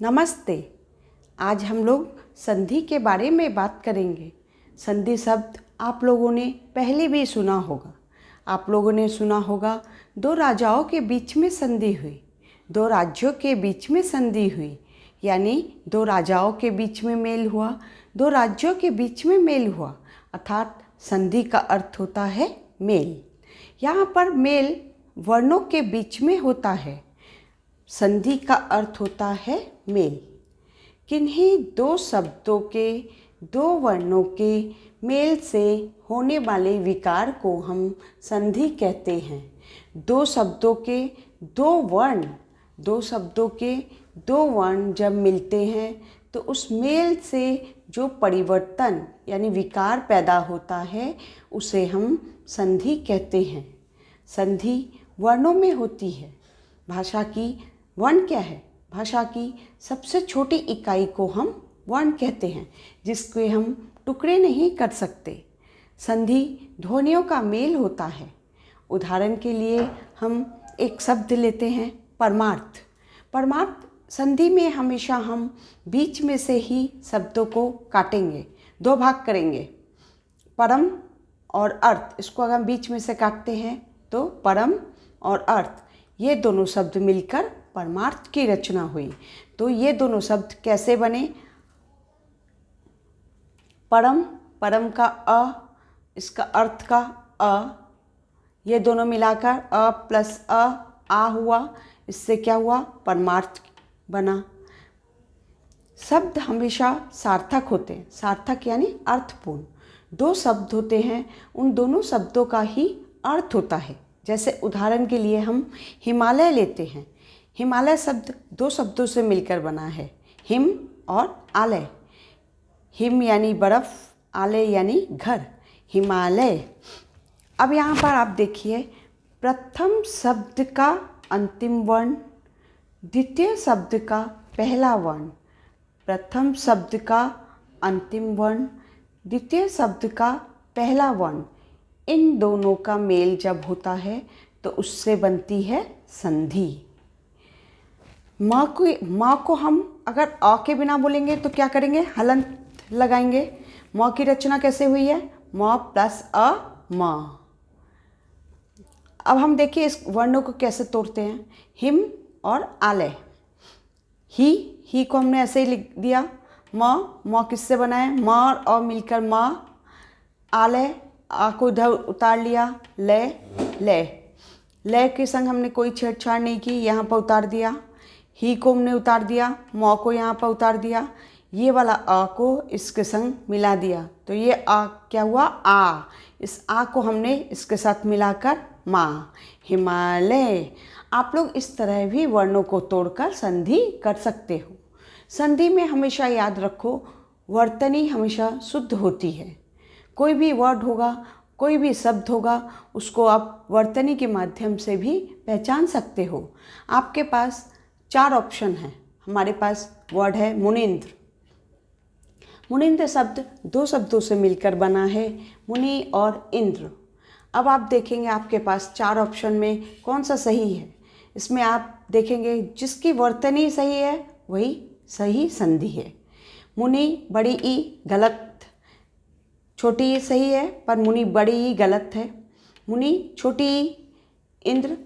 नमस्ते। आज हम लोग संधि के बारे में बात करेंगे। संधि शब्द आप लोगों ने पहले भी सुना होगा। आप लोगों ने सुना होगा दो राजाओं के बीच में संधि हुई, दो राज्यों के बीच में संधि हुई, यानी दो राजाओं के बीच में मेल हुआ, दो राज्यों के बीच में मेल हुआ, अर्थात संधि का अर्थ होता है मेल। यहाँ पर मेल वर्णों के बीच में होता है। संधि का अर्थ होता है मेल। किन्हीं दो शब्दों के, दो वर्णों के मेल से होने वाले विकार को हम संधि कहते हैं। दो शब्दों के दो वर्ण, दो शब्दों के दो वर्ण जब मिलते हैं तो उस मेल से जो परिवर्तन यानी विकार पैदा होता है उसे हम संधि कहते हैं। संधि वर्णों में होती है। भाषा की वर्ण क्या है? भाषा की सबसे छोटी इकाई को हम वर्ण कहते हैं, जिसके हम टुकड़े नहीं कर सकते। संधि ध्वनियों का मेल होता है। उदाहरण के लिए हम एक शब्द लेते हैं परमार्थ। परमार्थ संधि में हमेशा हम बीच में से ही शब्दों को काटेंगे, दो भाग करेंगे। परम और अर्थ, इसको अगर हम बीच में से काटते हैं तो परम और अर्थ, ये दोनों शब्द मिलकर परमार्थ की रचना हुई। तो ये दोनों शब्द कैसे बने? परम, परम का अ, इसका अर्थ का अ, ये दोनों मिलाकर अ प्लस अ आ हुआ। इससे क्या हुआ? परमार्थ बना। शब्द हमेशा सार्थक होते हैं। सार्थक यानी अर्थपूर्ण। दो शब्द होते हैं, उन दोनों शब्दों का ही अर्थ होता है। जैसे उदाहरण के लिए हम हिमालय लेते हैं। हिमालय शब्द दो शब्दों से मिलकर बना है, हिम और आलय। हिम यानी बर्फ, आलय यानी घर, हिमालय। अब यहाँ पर आप देखिए, प्रथम शब्द का अंतिम वर्ण, द्वितीय शब्द का पहला वर्ण। प्रथम शब्द का अंतिम वर्ण, द्वितीय शब्द का पहला वर्ण, इन दोनों का मेल जब होता है तो उससे बनती है संधि। माँ को हम अगर अ के बिना बोलेंगे तो क्या करेंगे? हलंत लगाएंगे। माँ की रचना कैसे हुई है? माँ प्लस अ माँ। अब हम देखिए इस वर्णों को कैसे तोड़ते हैं। हिम और आलय। ही को हमने ऐसे ही लिख दिया। माँ किससे बना है? माँ और अ मिलकर माँ। आलय, आ को इधर उतार लिया। लय के संग हमने कोई छेड़छाड़ नहीं की, यहाँ पर उतार दिया। ही को हमने उतार दिया, मौ को यहाँ पर उतार दिया। ये वाला आ को इसके संग मिला दिया तो ये आ क्या हुआ? आ। इस आ को हमने इसके साथ मिलाकर माँ, हिमालय। आप लोग इस तरह भी वर्णों को तोड़कर संधि कर सकते हो। संधि में हमेशा याद रखो, वर्तनी हमेशा शुद्ध होती है। कोई भी वर्ड होगा, कोई भी शब्द होगा, उसको आप वर्तनी के माध्यम से भी पहचान सकते हो। आपके पास चार ऑप्शन हैं। हमारे पास वर्ड है मुनींद्र। मुनींद्र शब्द दो शब्दों से मिलकर बना है, मुनि और इंद्र। अब आप देखेंगे आपके पास चार ऑप्शन में कौन सा सही है। इसमें आप देखेंगे जिसकी वर्तनी सही है वही सही संधि है। मुनि बड़ी ई गलत, छोटी ई सही है पर मुनि बड़ी ई गलत है। मुनि छोटी ई, इंद्र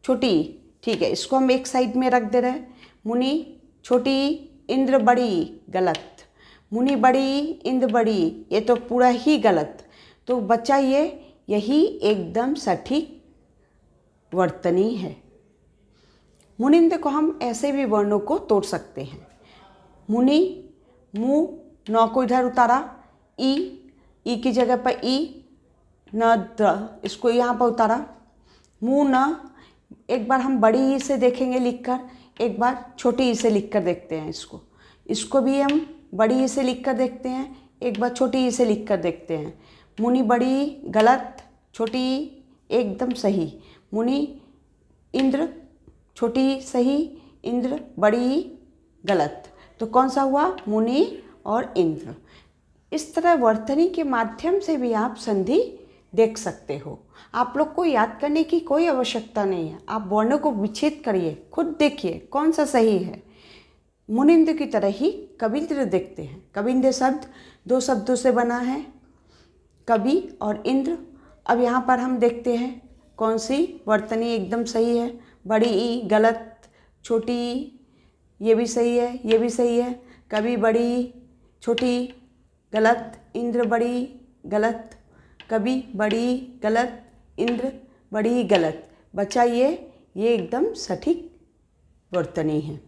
छोटी ई, ठीक है, इसको हम एक साइड में रख दे रहे हैं। मुनि छोटी ई, इंद्र बड़ी ई, गलत। मुनि बड़ी ई, इंद्र बड़ी ई, ये तो पूरा ही गलत। तो बच्चा यही एकदम सटीक वर्तनी है। मुनिंद्र को हम ऐसे भी वर्णों को तोड़ सकते हैं। मुनि, मुँह, नौ को इधर उतारा, ई की जगह पर ई, न द, इसको यहाँ पर उतारा। मुँह न, एक बार हम बड़ी ई से देखेंगे लिखकर, एक बार छोटी ई से लिखकर देखते हैं। इसको भी हम बड़ी ई से लिखकर देखते हैं, एक बार छोटी ई से लिखकर देखते हैं। मुनि बड़ी ई गलत, छोटी ई एकदम सही। मुनि, इंद्र छोटी ई सही, इंद्र बड़ी ई गलत। तो कौन सा हुआ? मुनि और इंद्र। इस तरह वर्तनी के माध्यम से भी आप संधि देख सकते हो। आप लोग को याद करने की कोई आवश्यकता नहीं है। आप वर्णों को विच्छेद करिए, खुद देखिए कौन सा सही है। मुनिंद्र की तरह ही कविंद्र दिखते हैं। कविंद्र शब्द 2 शब्दों से बना है, कवि और इंद्र। अब यहाँ पर हम देखते हैं कौन सी वर्तनी एकदम सही है। बड़ी ई गलत, छोटी ई ये भी सही है, ये भी सही है। कवि बड़ी ई, छोटी ई गलत, इंद्र बड़ी ई गलत, कवि बड़ी ई गलत, इंद्र बड़ी ई गलत। बच्चा ये एकदम सटीक वर्तनी है।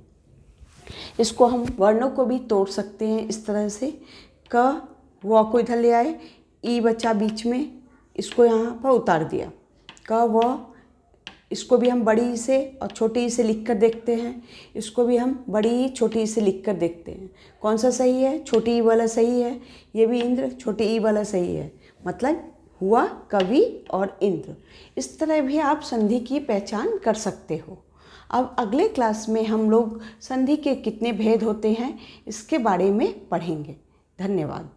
इसको हम वर्णों को भी तोड़ सकते हैं इस तरह से। क व को इधर ले आए, ई बच्चा बीच में, इसको यहाँ पर उतार दिया। क व, इसको भी हम बड़ी ई से और छोटी ई से लिख कर देखते हैं। इसको भी हम बड़ी ई छोटी ई से लिख कर देखते हैं। कौन सा सही है? छोटी ई वाला सही है। ये भी इंद्र, छोटी ई वाला सही है। मतलब हुआ कवि और इंद्र। इस तरह भी आप संधि की पहचान कर सकते हो। अब अगले क्लास में हम लोग संधि के कितने भेद होते हैं इसके बारे में पढ़ेंगे। धन्यवाद।